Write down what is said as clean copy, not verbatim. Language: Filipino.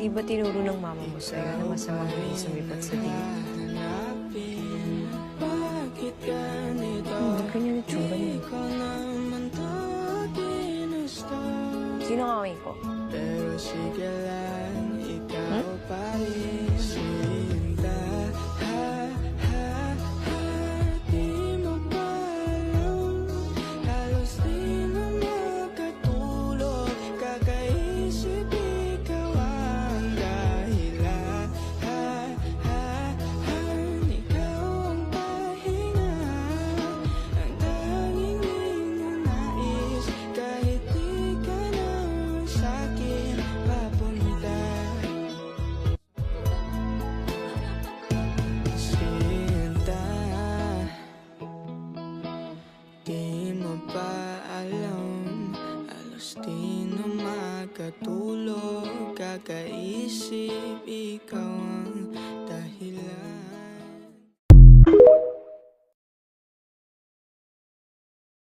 Di ba tinuro ng mama mo sa'yo na masamang hindi sumipat sa tingin? Ganyan yung tsura niya. Sino ang away ko? Pero sige lang, ikaw pa rin sinta. Di mo ba alam, halos di na makatulog, kakaisip ikaw ang dahilan. Ikaw ang pahinga, ang tanging ninanais, kahit di ka na sa'kin papunta. Sinta, di mo ba alam, halos di na makatulog, kakaisip ikaw